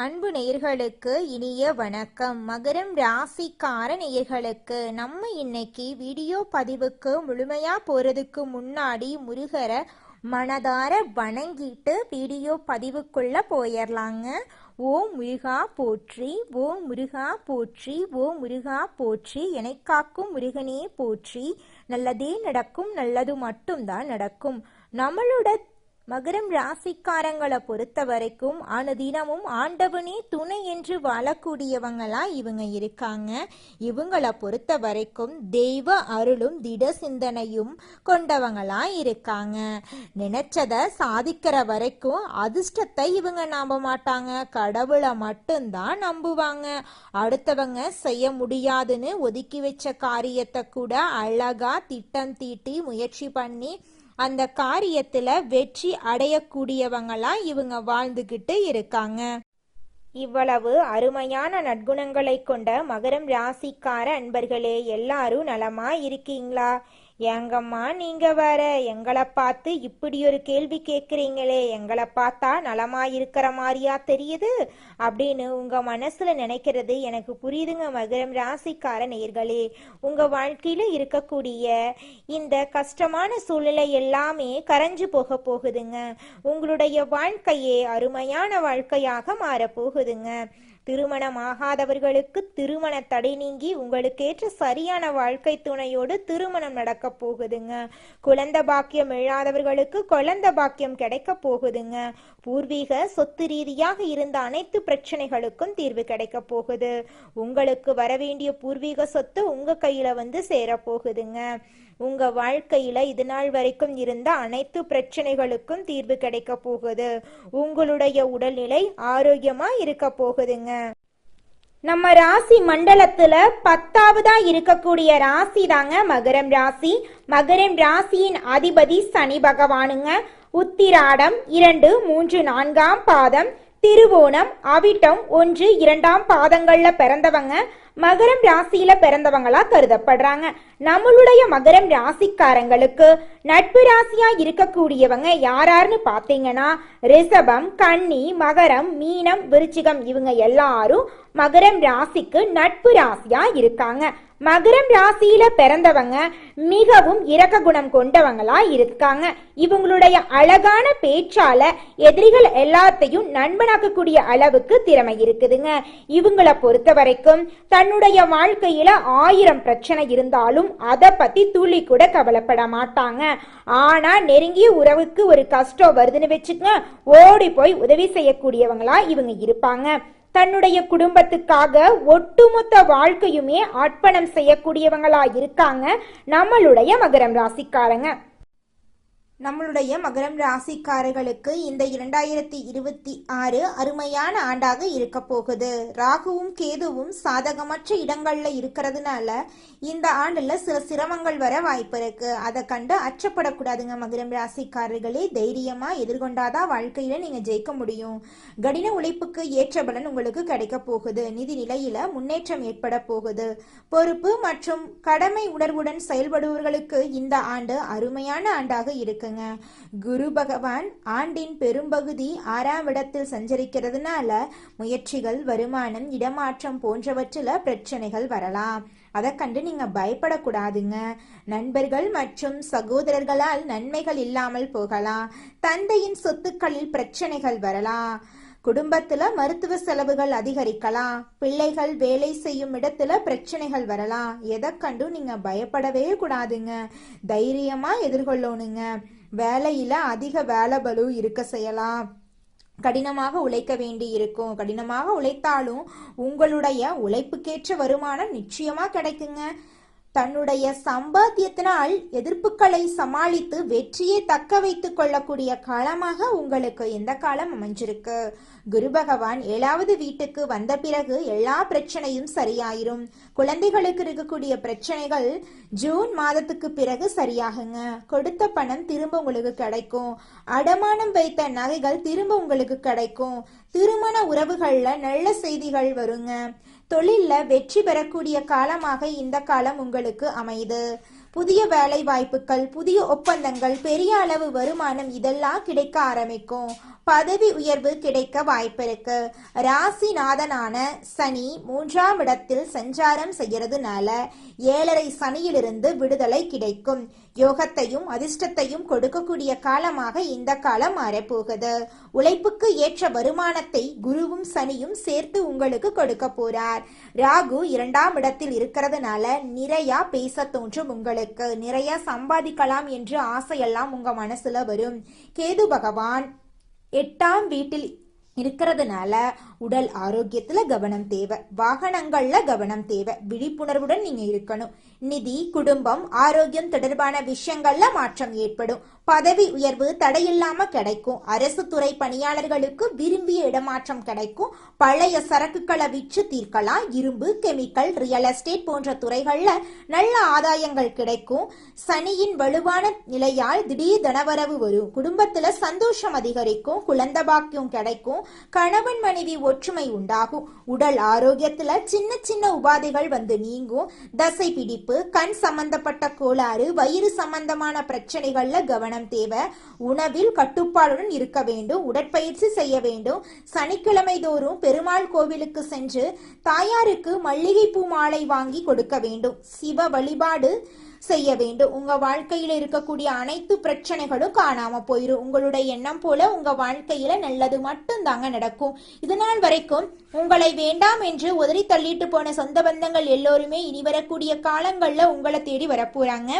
அன்பு நேயர்களுக்கு இனிய வணக்கம். மகரம் ராசிக்கார நேயர்களுக்கு நம்ம இன்னைக்கு வீடியோ பதிவுக்கு முழுமையா போறதுக்கு முன்னாடி முருகரை மனதார வணங்கிட்டு வீடியோ பதிவுக்குள்ள போயிடலாங்க. ஓம் முருகா போற்றி, ஓம் முருகா போற்றி, ஓம் முருகா போற்றி, என்னை காக்கும் முருகனே போற்றி. நல்லதே நடக்கும், நல்லது மட்டும்தான் நடக்கும். நம்மளோட மகரம் ராசிக்காரங்களை பொறுத்த வரைக்கும் அனுதினமும் ஆண்டவனே துணை என்று வாழக்கூடியவங்களா இவங்க இருக்காங்க. இவங்களை பொறுத்த வரைக்கும் தெய்வ அருளும் திட சிந்தனையும் கொண்டவங்களா இருக்காங்க. நினைச்சத சாதிக்கிற வரைக்கும் அதிர்ஷ்டத்தை இவங்க நம்ப மாட்டாங்க, கடவுளை மட்டும்தான் நம்புவாங்க. அடுத்தவங்க செய்ய முடியாதுன்னு ஒதுக்கி வச்ச காரியத்தை கூட அழகா திட்டம் தீட்டி முயற்சி பண்ணி அந்த காரியத்துல வெற்றி அடையக்கூடியவங்களா இவங்க வாழ்ந்துகிட்டு இருக்காங்க. இவ்வளவு அருமையான நற்குணங்களை கொண்ட மகரம் ராசிக்கார அன்பர்களே, எல்லாரும் நலமா இருக்கீங்களா? ஏங்கம்மா நீங்க வேற எங்களை பார்த்து இப்படி ஒரு கேள்வி கேட்குறீங்களே, எங்களை பார்த்தா நலமா இருக்கிற மாதிரியா தெரியுது அப்படின்னு உங்க மனசுல நினைக்கிறது எனக்கு புரியுதுங்க. மகரம் ராசிக்கார நேயர்களே, உங்க வாழ்க்கையில இருக்கக்கூடிய இந்த கஷ்டமான சூழ்நிலை எல்லாமே கரைஞ்சு போக போகுதுங்க. உங்களுடைய வாழ்க்கையே அருமையான வாழ்க்கையாக மாறப்போகுதுங்க. திருமணமாகாதவர்களுக்கு திருமண தடை நீங்கி உங்களுக்கேற்ற சரியான வாழ்க்கை துணையோடு திருமணம் நடக்க போகுதுங்க. குழந்தை பாக்கியம் இல்லாதவர்களுக்கு குழந்தை பாக்கியம் கிடைக்க போகுதுங்க. பூர்வீக சொத்து ரீதியாக இருந்த அனைத்து பிரச்சனைகளுக்கும் தீர்வு கிடைக்க போகுது. உங்களுக்கு வரவேண்டிய பூர்வீக சொத்து உங்க கையில வந்து சேரப்போகுதுங்க. உங்க வாழ்க்கையில இது நாள் வரைக்கும் இருந்த அனைத்து பிரச்சனைகளுக்கும் தீர்வு கிடைக்க போகுது. உங்களுடைய உடல்நிலை ஆரோக்கியமா இருக்க போகுதுங்க. நம்ம ராசி மண்டலத்துல 10ஆவதா இருக்கக்கூடிய ராசி தாங்க மகரம் ராசி. மகரம் ராசியின் அதிபதி சனி பகவானுங்க. உத்திராடம் 2, 3, 4ஆம் பாதம், திருவோணம், அவிட்டம் 1, 2ஆம் பாதங்கள்ல பிறந்தவங்க மகரம் ராசியில பிறந்தவங்களா கருதப்படுறாங்க. நம்மளுடைய மகரம் ராசிக்காரங்களுக்கு நட்பு ராசியா இருக்கக்கூடியவங்க யாராருன்னு பாத்தீங்கன்னா ரிஷபம், கன்னி, மகரம், மீனம், விருச்சிகம் இவங்க எல்லாரும் மகரம் ராசிக்கு நட்பு ராசியா இருக்காங்க. மகரம் ராசியில பிறந்தவங்க மிகவும் இரக்க குணம் கொண்டவங்களா இருக்காங்க. இவங்களுடைய அழகான பேச்சால எதிரிகள் எல்லாத்தையும் நண்பனாக்கக்கூடிய அளவுக்கு திறமை இருக்குதுங்க. இவங்களை பொறுத்த வரைக்கும் தன்னுடைய வாழ்க்கையில 1000 பிரச்சனை இருந்தாலும் அதை பத்தி துளி கூட கவலைப்பட மாட்டாங்க. ஆனா நெருங்கிய உறவுக்கு ஒரு கஷ்டம் வருதுன்னு வச்சுக்க ஓடி போய் உதவி செய்யக்கூடியவங்களா இவங்க இருப்பாங்க. தன்னுடைய குடும்பத்துக்காக ஒட்டுமொத்த வாழ்க்கையுமே அர்ப்பணம் செய்யக்கூடியவங்களா இருக்காங்க நம்மளுடைய மகரம் ராசிக்காரங்க. நம்மளுடைய மகரம் ராசிக்காரர்களுக்கு இந்த 2026 அருமையான ஆண்டாக இருக்க போகுது. ராகுவும் கேதுவும் சாதகமற்ற இடங்கள்ல இருக்கிறதுனால இந்த ஆண்டுல சில சிரமங்கள் வர வாய்ப்பு இருக்கு. அதை கண்டு அச்சப்படக்கூடாதுங்க மகரம் ராசிக்காரர்களே. தைரியமா எதிர்கொண்டாதான் வாழ்க்கையில நீங்க ஜெயிக்க முடியும். கடின உழைப்புக்கு ஏற்ற பலன் உங்களுக்கு கிடைக்க போகுது. நிதி நிலையில முன்னேற்றம் ஏற்பட போகுது. பொறுப்பு மற்றும் கடமை உணர்வுடன் செயல்படுபவர்களுக்கு இந்த ஆண்டு அருமையான ஆண்டாக இருக்கு. குரு பகவான் ஆண்டின் பெரும்பகுதி 6ஆம் இடத்தில் சஞ்சரிக்கிறதுனால முயற்சிகள், வருமானம், இடமாற்றம் போன்றவற்றில் பிரச்சனைகள் வரலாம். அதை கண்டு நீங்க பயப்படக்கூடாதுங்க. நண்பர்கள் மற்றும் சகோதரர்களால் நன்மைகள் இல்லாமல் போகலாம். தந்தையின் சொத்துக்களில் பிரச்சனைகள் வரலாம். குடும்பத்துல மருத்துவ செலவுகள் அதிகரிக்கலாம். பிள்ளைகள் வேலை செய்யும் இடத்துல பிரச்சனைகள் வரலாம். எதை கண்டும் நீங்க பயப்படவே கூடாதுங்க. தைரியமா எதிர்கொள்ளணுங்க. வேலையில அதிக வேலை பளு இருக்க செய்யலாம். கடினமாக உழைக்க வேண்டி இருக்கும். கடினமாக உழைத்தாலும் உங்களுடைய உழைப்புக்கேற்ற வருமானம் நிச்சயமா கிடைக்குங்க. தன்னுடைய சம்பாத்தியத்தினால் எதிர்ப்புகளை சமாளித்து வெற்றியை தக்க வைத்துக் கொள்ளக்கூடிய காலமாக உங்களுக்கு இந்த காலம் அமைஞ்சிருக்கு. குரு பகவான் 7வது வீட்டுக்கு வந்த பிறகு எல்லா பிரச்சனையும் சரியாயிரும். குழந்தைகளுக்கு இருக்கக்கூடிய பிரச்சனைகள் ஜூன் மாதத்துக்கு பிறகு சரியாகுங்க. கொடுத்த பணம் திரும்ப உங்களுக்கு கிடைக்கும். அடமானம் வைத்த நகைகள் திரும்ப உங்களுக்கு கிடைக்கும். திருமண உறவுகள்ல நல்ல செய்திகள் வருங்க. தொழில்ல வெற்றி பெறக்கூடிய காலமாக இந்த காலம் உங்களுக்கு அமையுது. புதிய வேலை வாய்ப்புகள், புதிய ஒப்பந்தங்கள், பெரிய அளவு வருமானம் இதெல்லாம் கிடைக்க ஆரம்பிக்கும். பதவி உயர்வு கிடைக்க வாய்ப்பிருக்கு. ராசிநாதனான சனி 3ஆம் இடத்தில் சஞ்சாரம் செய்யறதுனால 7.5 சனியிலிருந்து விடுதலை கிடைக்கும். யோகத்தையும் அதிர்ஷ்டத்தையும் கொடுக்கக்கூடிய காலமாக இந்த காலம் மாறப்போகுது. உழைப்புக்கு ஏற்ற வருமானத்தை குருவும் சனியும் சேர்த்து உங்களுக்கு கொடுக்க போறார். ராகு 2ஆம் இடத்தில் இருக்கிறதுனால நிறைய பேச தோன்றும். உங்களுக்கு நிறைய சம்பாதிக்கலாம் என்று ஆசையெல்லாம் உங்க மனசுல வரும். கேது பகவான் 8ஆம் வீட்டில் இருக்கிறதுனால உடல் ஆரோக்கியத்துல கவனம் தேவை. வாகனங்கள்ல கவனம் தேவை. விழிப்புணர்வுடன் நீங்க இருக்கணும். நிதி, குடும்பம், ஆரோக்கியம் தொடர்பான விஷயங்கள்ல மாற்றம் ஏற்படும். பதவி உயர்வு தடையில்லாம கிடைக்கும். அரசு துறை பணியாளர்களுக்கு விரும்பிய இடமாற்றம் கிடைக்கும். பழைய சரக்குகளை விற்று தீர்க்கலாம். இரும்பு, கெமிக்கல், ரியல் எஸ்டேட் போன்ற துறைகள்ல நல்ல ஆதாயங்கள் கிடைக்கும். சனியின் வலுவான நிலையால் திடீர் தனவரவு வரும். குடும்பத்துல சந்தோஷம் அதிகரிக்கும். குழந்தை பாக்கியம் கிடைக்கும். கணவன் மனைவி ஒற்றுமை உண்டாகும். உடல் ஆரோக்கியத்துல சின்ன சின்ன உபாதைகள் வந்து நீங்கும். தசை பிடிப்பு, கண் சம்பந்தப்பட்ட கோளாறு, வயிறு சம்பந்தமான பிரச்சனைகள்ல கவனம் தேவை. உணவில் கட்டுப்பாடுடன் இருக்க வேண்டும். உடற்பயிற்சி செய்ய வேண்டும். சனிக்கிழமை தோறும் பெருமாள் கோவிலுக்கு சென்று தாயாருக்கு மல்லிகைப்பூ மாலை வாங்கி கொடுக்க வேண்டும். சிவ வழிபாடு செய்ய வேண்டும். உங்க வாழ்க்கையில இருக்கக்கூடிய அனைத்து பிரச்சனைகளும் காணாம போயிடும். உங்களுடைய எண்ணம் போல உங்க வாழ்க்கையில நல்லது மட்டும் தாங்க நடக்கும். இதனால் வரைக்கும் உங்களை வேண்டாம் என்று உதறி தள்ளிட்டு போன சொந்த பந்தங்கள் எல்லோருமே இனி வரக்கூடிய காலங்கள்ல உங்களை தேடி வரப்போறாங்க.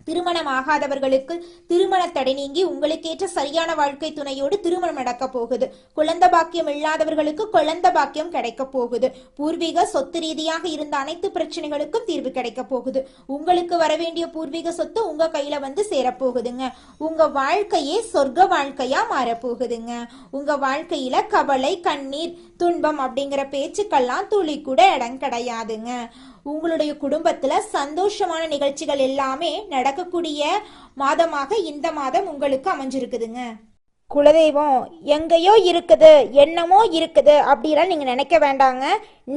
திருமணம் ஆகாதவர்களுக்கு திருமண தடை நீங்கி உங்களுக்கேற்ற சரியான வாழ்க்கை துணையோடு திருமணம் நடக்க போகுது. குழந்தை பாக்கியம் இல்லாதவர்களுக்கு குழந்தை பாக்கியம் கிடைக்க போகுது. பூர்வீக சொத்து ரீதியாக இருந்த அனைத்து பிரச்சனைகளுக்கும் தீர்வு கிடைக்க போகுது. உங்களுக்கு வரவேண்டிய பூர்வீக சொத்து உங்க கையில வந்து சேரப்போகுதுங்க. உங்க வாழ்க்கையே சொர்க்க வாழ்க்கையா மாறப்போகுதுங்க. உங்க வாழ்க்கையில கவலை, கண்ணீர், துன்பம் அப்படிங்கிற பேச்சுக்கெல்லாம் துளி கூட இடம் கிடையாதுங்க. உங்களுடைய குடும்பத்துல சந்தோஷமான நிகழ்ச்சிகள் எல்லாமே நடக்கக்கூடிய மாதமாக இந்த மாதம் உங்களுக்கு அமைஞ்சிருக்குதுங்க. குலதெய்வம் எங்கேயோ இருக்குது, என்னமோ இருக்குது அப்படிலாம் நீங்க நினைக்க வேண்டாங்க.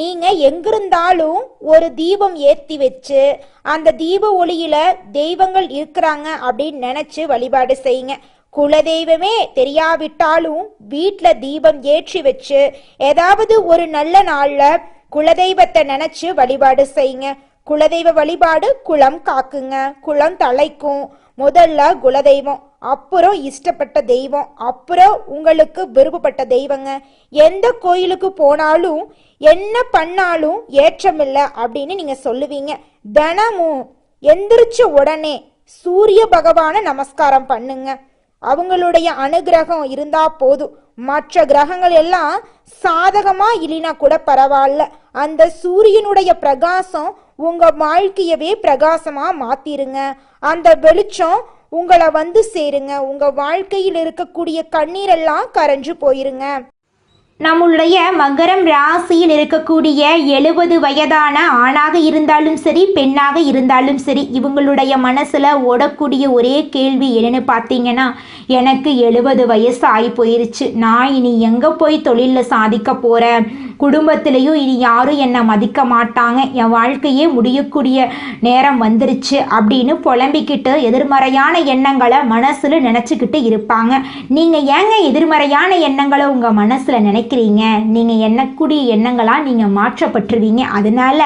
நீங்க எங்கிருந்தாலும் ஒரு தீபம் ஏற்றி வச்சு அந்த தீப ஒளியில தெய்வங்கள் இருக்கிறாங்க அப்படின்னு நினைச்சு வழிபாடு செய்யுங்க. குலதெய்வமே தெரியாவிட்டாலும் வீட்டுல தீபம் ஏற்றி வச்சு ஏதாவது ஒரு நல்ல நாள்ல குலதெய்வத்தை நினைச்சு வழிபாடு செய்யுங்க. குலதெய்வ வழிபாடு குலம் காக்குங்க, குலம் தலைக்கும். முதல்ல குலதெய்வம், அப்புறம் இஷ்டப்பட்ட தெய்வம், அப்புறம் உங்களுக்கு விருப்பப்பட்ட தெய்வங்க. எந்த கோயிலுக்கு போனாலும் என்ன பண்ணாலும் ஏற்றமில்லை அப்படின்னு நீங்க சொல்லுவீங்க. தினமும் எந்திரிச்ச உடனே சூரிய பகவான நமஸ்காரம் பண்ணுங்க. அவங்களுடைய அனுகிரகம் இருந்தா போதும். மற்ற கிரகங்கள் எல்லாம் சாதகமா இல்லைனா கூட பரவாயில்ல. அந்த சூரியனுடைய பிரகாசம் உங்க வாழ்க்கையவே பிரகாசமா மாத்திருங்க. அந்த வெளிச்சம் உங்களை வந்து சேருங்க. உங்க வாழ்க்கையில் இருக்கக்கூடிய கண்ணீரெல்லாம் கரைஞ்சு போயிருங்க. நம்மளுடைய மகரம் ராசியில் இருக்கக்கூடிய 70 வயதான ஆணாக இருந்தாலும் சரி, பெண்ணாக இருந்தாலும் சரி, இவங்களுடைய மனசுல ஓடக்கூடிய ஒரே கேள்வி என்னன்னு பார்த்தீங்கன்னா, எனக்கு 70 வயசு ஆகி போயிருச்சு, நான் இனி எங்க போய் தொழிலில் சாதிக்க போறேன், குடும்பத்திலையும் இனி யாரும் என்னை மதிக்க மாட்டாங்க, என் வாழ்க்கையே முடியக்கூடிய நேரம் வந்துருச்சு அப்படின்னு புலம்பிக்கிட்டு எதிர்மறையான எண்ணங்களை மனசுல நினைச்சுக்கிட்டு இருப்பாங்க. நீங்க ஏங்க எதிர்மறையான எண்ணங்களை உங்க மனசுல நினைக்கிறீங்க? நீங்க எண்ணக்கூடிய எண்ணங்களா நீங்க மாற்றப்பட்டுருவீங்க. அதனால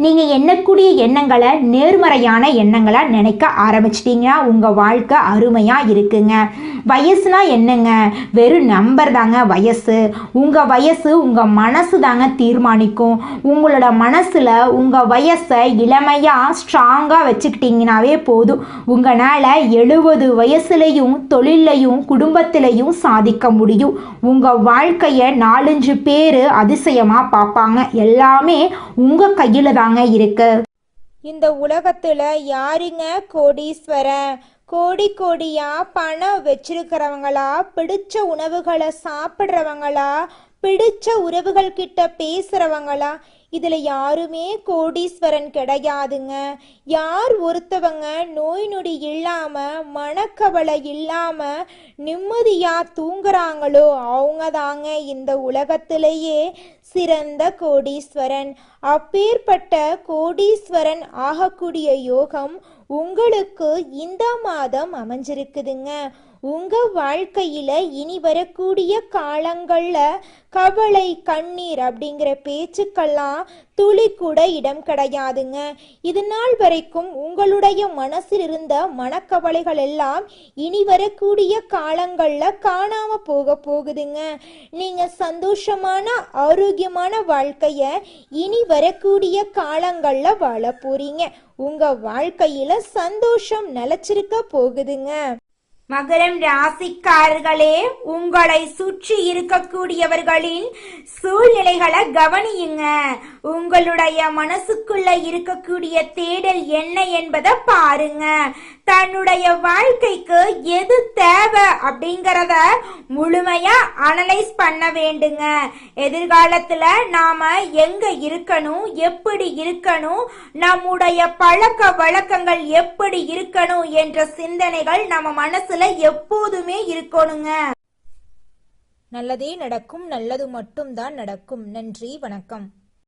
நீங்க எண்ணக்கூடிய எண்ணங்களை நேர்மறையான எண்ணங்களா நினைக்க ஆரம்பிச்சிட்டீங்கன்னா உங்க வாழ்க்கை அருமையா இருக்குங்க. வயசுனா என்னங்க? வெறும் நம்பர் தாங்க வயசு. உங்க வயசு உங்க மனசு தாங்க தீர்மானிக்கும். உங்களோட மனசுல உங்க வயசை இளமையா ஸ்ட்ராங்கா வச்சுக்கிட்டீங்கன்னாவே போதும். உங்களால 70 வயசுலையும் தொழிலையும் குடும்பத்திலையும் சாதிக்க முடியும். உங்க வாழ்க்கைய 4-5 பேர் அதிசயமா பார்ப்பாங்க. எல்லாமே உங்க கையில தாங்க இருக்கு. இந்த உலகத்துல யாருங்க கோடீஸ்வரன்? கோடி கோடியா பணம் வச்சிருக்கிறவங்களா, பிடிச்ச உணவுகளை சாப்பிட்றவங்களா, பிடிச்ச உறவுகள் கிட்ட பேசுறவங்களா? இதுல யாருமே கோடீஸ்வரன் கிடையாதுங்க. யார் ஒருத்தவங்க நோய் நொடி இல்லாம மனக்கவலை இல்லாம நிம்மதியா தூங்குறாங்களோ அவங்க தாங்க இந்த உலகத்திலேயே சிறந்த கோடீஸ்வரன். அப்பேற்பட்ட கோடீஸ்வரன் ஆகக்கூடிய யோகம் உங்களுக்கு இந்த மாதம் அமைஞ்சிருக்குதுங்க. உங்க வாழ்க்கையில இனி வரக்கூடிய காலங்கள்ல கவலை, கண்ணீர் அப்படிங்கிற பேச்சுக்கெல்லாம் துளி கூட இடம் கிடையாதுங்க. இது நாள் வரைக்கும் உங்களுடைய மனசில் இருந்த மனக்கவலைகள் எல்லாம் இனி வரக்கூடிய காலங்கள்ல காணாம போகுதுங்க. நீங்க சந்தோஷமான ஆரோக்கியமான வாழ்க்கைய இனி வரக்கூடிய காலங்கள்ல வாழ போறீங்க. உங்க வாழ்க்கையில சந்தோஷம் நிலைச்சிருக்க போகுதுங்க. மகரம் ராசிக்காரர்களே, உங்களை சுற்றி இருக்கக்கூடியவர்களின் சூழ்நிலைகளை கவனியுங்க. உங்களுடைய மனசுக்குள்ள இருக்கக்கூடிய தேடல் என்ன என்பதை பாருங்க. தன்னுடைய வாழ்க்கைக்கு எது தேவை அப்படிங்கறத முழுமையா அனலைஸ் பண்ண வேண்டுங்க. எதிர்காலத்துல நாம எங்க இருக்கணும், எப்படி இருக்கணும், நம்முடைய பழக்க வழக்கங்கள் எப்படி இருக்கணும் என்ற சிந்தனைகள் நம்ம மனசுல எப்போதுமே இருக்கணுங்க. நல்லதே நடக்கும், நல்லது மட்டும்தான் நடக்கும். நன்றி, வணக்கம்.